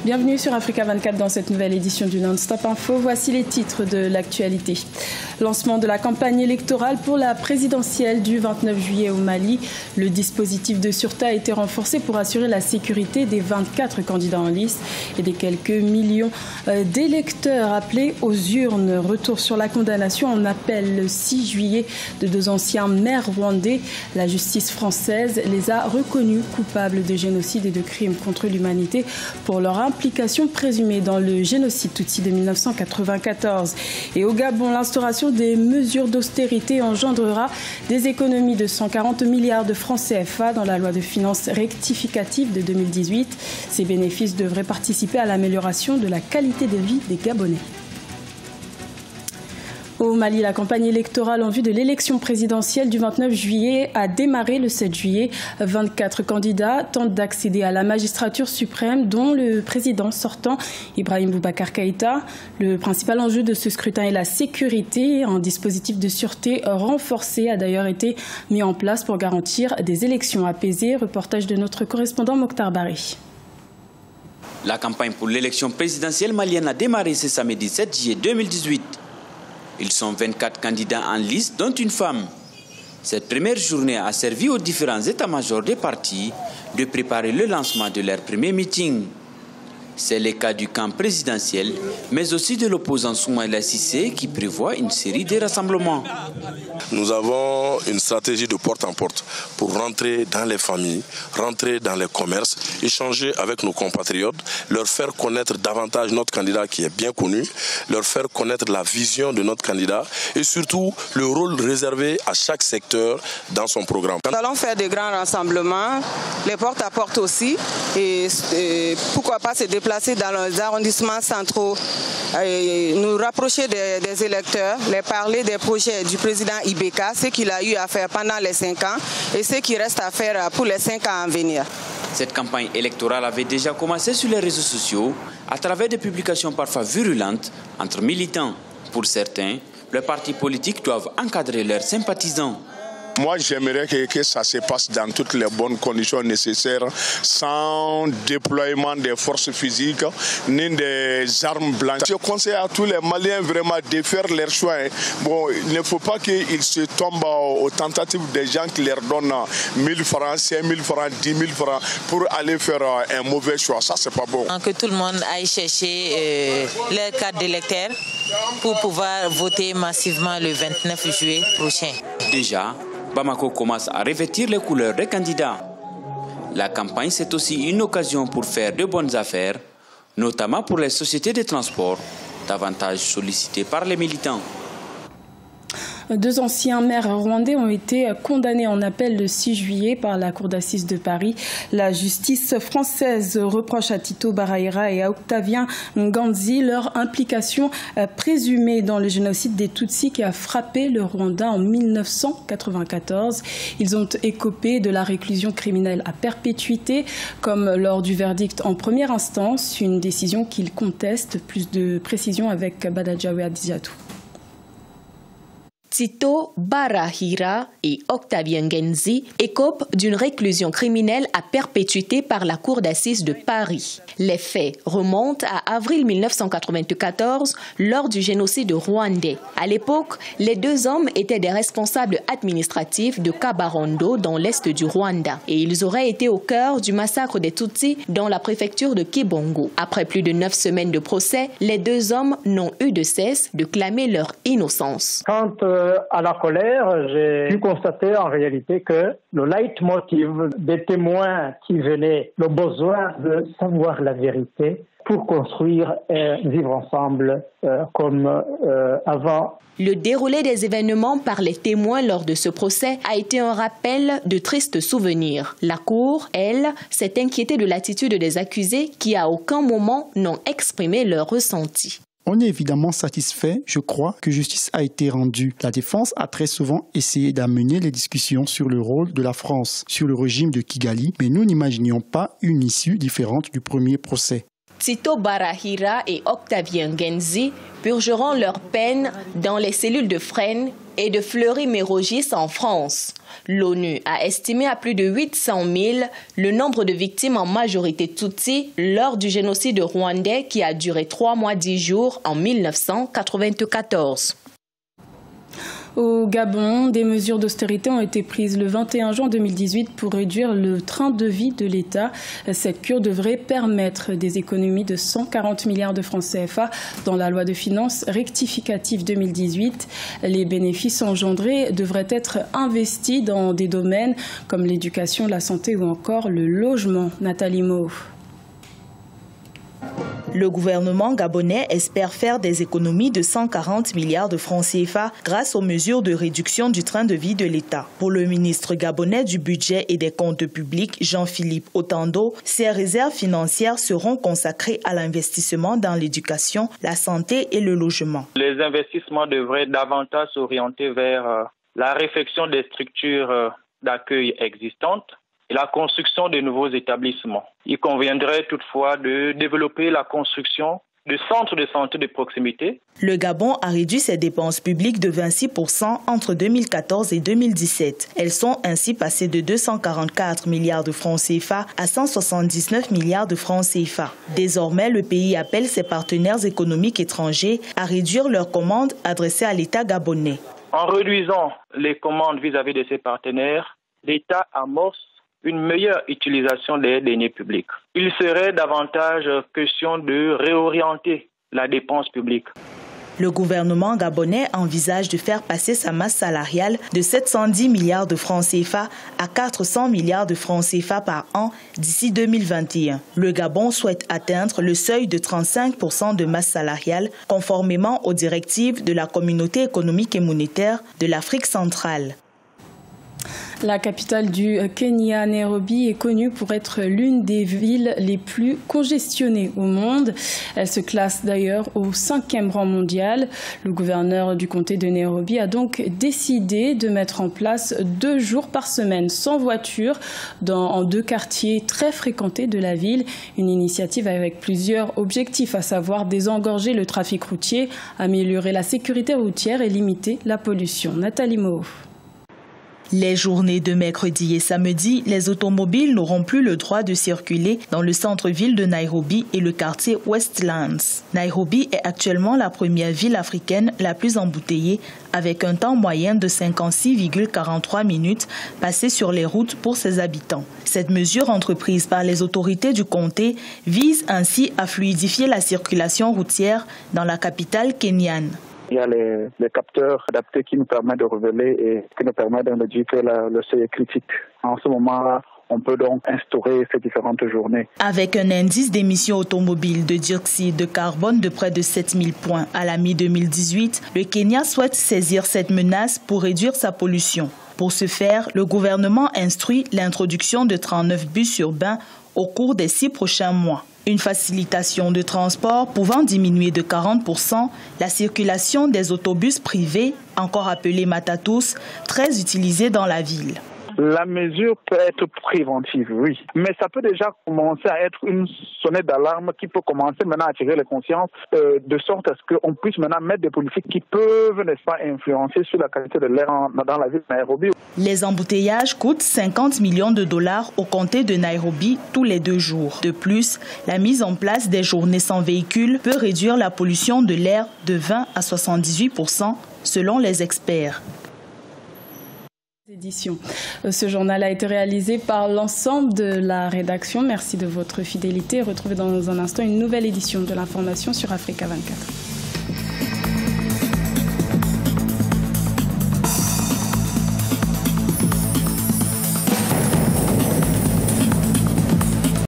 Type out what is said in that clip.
Bienvenue sur Africa 24 dans cette nouvelle édition du Non-Stop Info. Voici les titres de l'actualité. Lancement de la campagne électorale pour la présidentielle du 29 juillet au Mali. Le dispositif de sûreté a été renforcé pour assurer la sécurité des 24 candidats en lice et des quelques millions d'électeurs appelés aux urnes. Retour sur la condamnation en appel le 6 juillet de deux anciens maires rwandais. La justice française les a reconnus coupables de génocide et de crimes contre l'humanité pour leur implication présumée dans le génocide Tutsi de 1994. Et au Gabon, l'instauration des mesures d'austérité engendrera des économies de 140 milliards de francs CFA dans la loi de finances rectificative de 2018. Ces bénéfices devraient participer à l'amélioration de la qualité de vie des Gabonais. Au Mali, la campagne électorale en vue de l'élection présidentielle du 29 juillet a démarré le 7 juillet. 24 candidats tentent d'accéder à la magistrature suprême, dont le président sortant, Ibrahim Boubacar Keïta. Le principal enjeu de ce scrutin est la sécurité. Un dispositif de sûreté renforcé a d'ailleurs été mis en place pour garantir des élections apaisées. Reportage de notre correspondant Mokhtar Bari. La campagne pour l'élection présidentielle malienne a démarré ce samedi 7 juillet 2018. Ils sont 24 candidats en liste, dont une femme. Cette première journée a servi aux différents états-majors des partis de préparer le lancement de leur premier meeting. C'est le cas du camp présidentiel, mais aussi de l'opposant Soumaïla Cissé qui prévoit une série de rassemblements. Nous avons une stratégie de porte en porte pour rentrer dans les familles, rentrer dans les commerces, échanger avec nos compatriotes, leur faire connaître davantage notre candidat qui est bien connu, leur faire connaître la vision de notre candidat et surtout le rôle réservé à chaque secteur dans son programme. Nous allons faire des grands rassemblements, les porte à porte aussi, et pourquoi pas se déplacer dans les arrondissements centraux, et nous rapprocher des électeurs, les parler des projets du président Ibeka, ce qu'il a eu à faire pendant les 5 ans et ce qui reste à faire pour les 5 ans à venir. Cette campagne électorale avait déjà commencé sur les réseaux sociaux à travers des publications parfois virulentes entre militants. Pour certains, les partis politiques doivent encadrer leurs sympathisants. Moi, j'aimerais que ça se passe dans toutes les bonnes conditions nécessaires, sans déploiement des forces physiques ni des armes blanches. Je conseille à tous les Maliens vraiment de faire leur choix. Bon, il ne faut pas qu'ils se tombent aux tentatives des gens qui leur donnent 1000 francs, 5000 francs, 10 000 francs pour aller faire un mauvais choix. Ça, c'est pas bon. Que tout le monde aille chercher leur carte d'électeur pour pouvoir voter massivement le 29 juillet prochain. Déjà, Bamako commence à revêtir les couleurs des candidats. La campagne, c'est aussi une occasion pour faire de bonnes affaires, notamment pour les sociétés de transport, davantage sollicitées par les militants. Deux anciens maires rwandais ont été condamnés en appel le 6 juillet par la Cour d'assises de Paris. La justice française reproche à Tito Barahira et à Octavien Nganzi leur implication présumée dans le génocide des Tutsis qui a frappé le Rwanda en 1994. Ils ont écopé de la réclusion criminelle à perpétuité, comme lors du verdict en première instance, une décision qu'ils contestent. Plus de précisions avec Badadjawe Adijatou. Tito Barahira et Octavien Nganzi écopent d'une réclusion criminelle à perpétuité par la Cour d'assises de Paris. Les faits remontent à avril 1994 lors du génocide rwandais. À l'époque, les deux hommes étaient des responsables administratifs de Kabarondo dans l'est du Rwanda et ils auraient été au cœur du massacre des Tutsis dans la préfecture de Kibongo. Après plus de 9 semaines de procès, les deux hommes n'ont eu de cesse de clamer leur innocence. Quant à la colère, j'ai pu constater en réalité que le leitmotiv des témoins qui venaient, le besoin de savoir la vérité pour construire et vivre ensemble comme avant. Le déroulé des événements par les témoins lors de ce procès a été un rappel de tristes souvenirs. La Cour, elle, s'est inquiétée de l'attitude des accusés qui à aucun moment n'ont exprimé leur ressenti. On est évidemment satisfait, je crois, que justice a été rendue. La défense a très souvent essayé d'amener les discussions sur le rôle de la France, sur le régime de Kigali, mais nous n'imaginions pas une issue différente du premier procès. Tito Barahira et Octavien Nganzi purgeront leur peine dans les cellules de Fresnes et de Fleury-Mérogis en France. L'ONU a estimé à plus de 800 000 le nombre de victimes en majorité Tutsi lors du génocide rwandais qui a duré 3 mois 10 jours en 1994. Au Gabon, des mesures d'austérité ont été prises le 21 juin 2018 pour réduire le train de vie de l'État. Cette cure devrait permettre des économies de 140 milliards de francs CFA dans la loi de finances rectificative 2018. Les bénéfices engendrés devraient être investis dans des domaines comme l'éducation, la santé ou encore le logement. Nathalie Mo. Le gouvernement gabonais espère faire des économies de 140 milliards de francs CFA grâce aux mesures de réduction du train de vie de l'État. Pour le ministre gabonais du Budget et des Comptes publics, Jean-Philippe Otando, ces réserves financières seront consacrées à l'investissement dans l'éducation, la santé et le logement. Les investissements devraient davantage s'orienter vers la réfection des structures d'accueil existantes et la construction de nouveaux établissements. Il conviendrait toutefois de développer la construction de centres de santé de proximité. Le Gabon a réduit ses dépenses publiques de 26% entre 2014 et 2017. Elles sont ainsi passées de 244 milliards de francs CFA à 179 milliards de francs CFA. Désormais, le pays appelle ses partenaires économiques étrangers à réduire leurs commandes adressées à l'État gabonais. En réduisant les commandes vis-à-vis de ses partenaires, l'État amorce une meilleure utilisation des deniers publics. Il serait davantage question de réorienter la dépense publique. Le gouvernement gabonais envisage de faire passer sa masse salariale de 710 milliards de francs CFA à 400 milliards de francs CFA par an d'ici 2021. Le Gabon souhaite atteindre le seuil de 35% de masse salariale conformément aux directives de la Communauté économique et monétaire de l'Afrique centrale. La capitale du Kenya, Nairobi, est connue pour être l'une des villes les plus congestionnées au monde. Elle se classe d'ailleurs au 5e rang mondial. Le gouverneur du comté de Nairobi a donc décidé de mettre en place 2 jours par semaine sans voiture en 2 quartiers très fréquentés de la ville. Une initiative avec plusieurs objectifs, à savoir désengorger le trafic routier, améliorer la sécurité routière et limiter la pollution. Nathalie Mo. Les journées de mercredi et samedi, les automobiles n'auront plus le droit de circuler dans le centre-ville de Nairobi et le quartier Westlands. Nairobi est actuellement la première ville africaine la plus embouteillée, avec un temps moyen de 56,43 minutes passées sur les routes pour ses habitants. Cette mesure entreprise par les autorités du comté vise ainsi à fluidifier la circulation routière dans la capitale kenyane. Il y a les capteurs adaptés qui nous permettent de révéler et qui nous permettent de dire que le seuil est critique. En ce moment-là, on peut donc instaurer ces différentes journées. Avec un indice d'émission automobile de dioxyde de carbone de près de 7000 points à la mi-2018, le Kenya souhaite saisir cette menace pour réduire sa pollution. Pour ce faire, le gouvernement instruit l'introduction de 39 bus urbains au cours des 6 prochains mois. Une facilitation de transport pouvant diminuer de 40% la circulation des autobus privés, encore appelés matatus, très utilisés dans la ville. La mesure peut être préventive, oui. Mais ça peut déjà commencer à être une sonnette d'alarme qui peut commencer maintenant à attirer les consciences de sorte à ce qu'on puisse maintenant mettre des politiques qui peuvent, n'est-ce pas, influencer sur la qualité de l'air dans la ville de Nairobi. Les embouteillages coûtent 50 millions de dollars au comté de Nairobi tous les 2 jours. De plus, la mise en place des journées sans véhicule peut réduire la pollution de l'air de 20 à 78% selon les experts. Ce journal a été réalisé par l'ensemble de la rédaction. Merci de votre fidélité. Retrouvez dans un instant une nouvelle édition de l'information sur Africa 24.